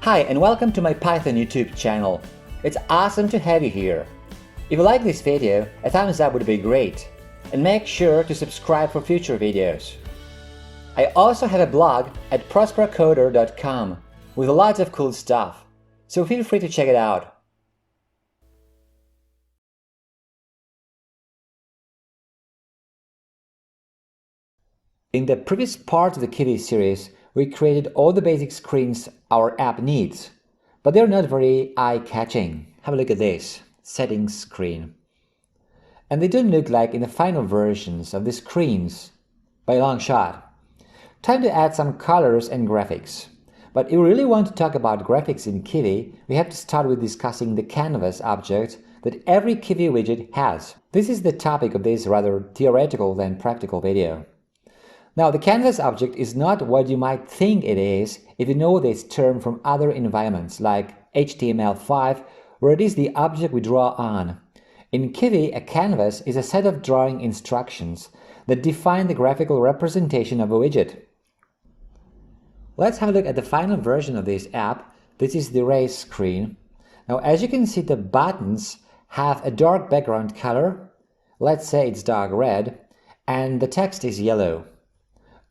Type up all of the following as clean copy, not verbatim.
Hi and welcome to my Python YouTube channel. It's awesome to have you here. If you like this video, a thumbs up would be great. And make sure to subscribe for future videos. I also have a blog at prosperocoder.com with lots of cool stuff, so feel free to check it out. In the previous part of the Kivy series, we created all the basic screens our app needs, but they're not very eye-catching. Have a look at this settings screen. And they don't look like in the final versions of the screens by a long shot. Time to add some colors and graphics. But if we really want to talk about graphics in Kivy, we have to start with discussing the canvas object that every Kivy widget has. This is the topic of this rather theoretical than practical video. Now, the canvas object is not what you might think it is if you know this term from other environments like HTML5, where it is the object we draw on. In Kivy, a canvas is a set of drawing instructions that define the graphical representation of a widget. Let's have a look at the final version of this app. This is the race screen. Now, as you can see, the buttons have a dark background color. Let's say it's dark red, and the text is yellow.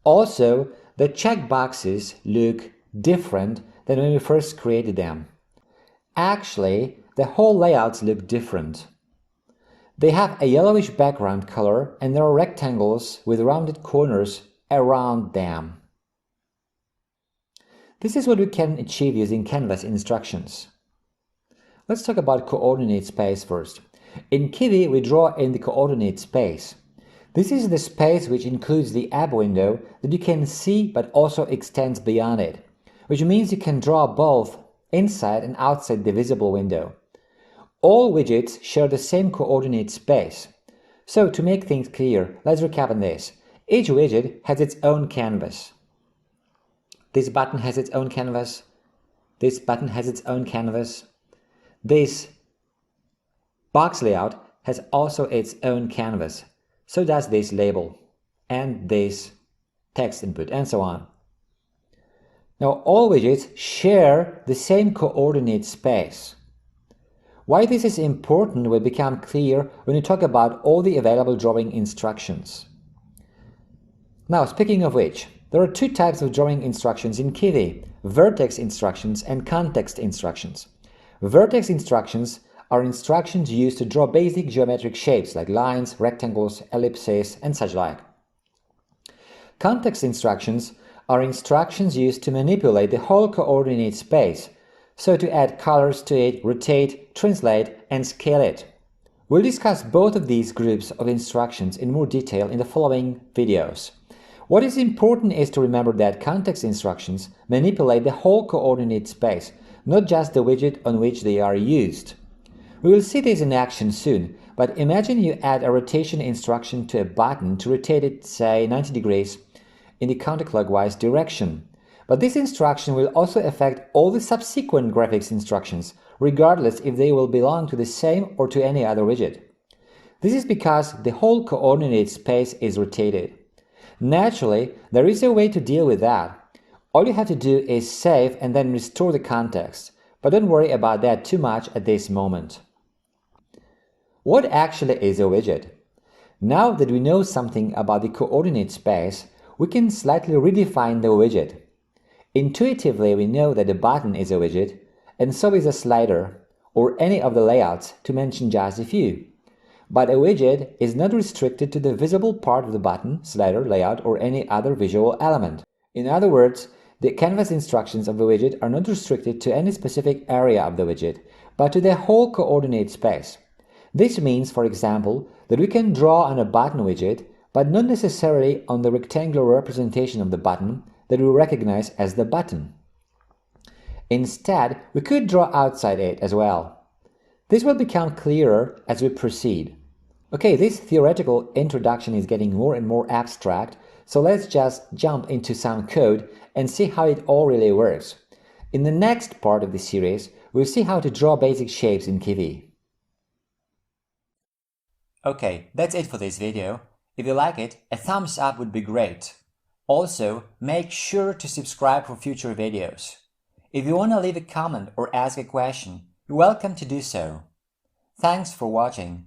Also, the checkboxes look different than when we first created them. Actually, the whole layouts look different. They have a yellowish background color and there are rectangles with rounded corners around them. This is what we can achieve using canvas instructions. Let's talk about coordinate space first. In Kivy, we draw in the coordinate space. This is the space which includes the app window that you can see but also extends beyond it, which means you can draw both inside and outside the visible window. All widgets share the same coordinate space. So to make things clear, let's recap on this. Each widget has its own canvas. This button has its own canvas. This button has its own canvas. This box layout has also its own canvas. So does this label, and this text input, and so on. Now, all widgets share the same coordinate space. Why this is important will become clear when we talk about all the available drawing instructions. Now, speaking of which, there are two types of drawing instructions in Kivy: vertex instructions and context instructions. Vertex instructions are instructions used to draw basic geometric shapes like lines, rectangles, ellipses, and such like. Context instructions are instructions used to manipulate the whole coordinate space, so to add colors to it, rotate, translate, and scale it. We'll discuss both of these groups of instructions in more detail in the following videos. What is important is to remember that context instructions manipulate the whole coordinate space, not just the widget on which they are used. We will see this in action soon, but imagine you add a rotation instruction to a button to rotate it, say, 90 degrees in the counterclockwise direction. But this instruction will also affect all the subsequent graphics instructions, regardless if they will belong to the same or to any other widget. This is because the whole coordinate space is rotated. Naturally, there is a way to deal with that. All you have to do is save and then restore the context, but don't worry about that too much at this moment. What actually is a widget? Now that we know something about the coordinate space, we can slightly redefine the widget. Intuitively, we know that a button is a widget, and so is a slider, or any of the layouts, to mention just a few. But a widget is not restricted to the visible part of the button, slider, layout, or any other visual element. In other words, the canvas instructions of the widget are not restricted to any specific area of the widget, but to the whole coordinate space. This means, for example, that we can draw on a button widget, but not necessarily on the rectangular representation of the button that we recognize as the button. Instead, we could draw outside it as well. This will become clearer as we proceed. Okay, this theoretical introduction is getting more and more abstract, so let's just jump into some code and see how it all really works. In the next part of the series, we'll see how to draw basic shapes in Kivy. Okay, that's it for this video. If you like it, a thumbs up would be great. Also, make sure to subscribe for future videos. If you want to leave a comment or ask a question, you're welcome to do so. Thanks for watching.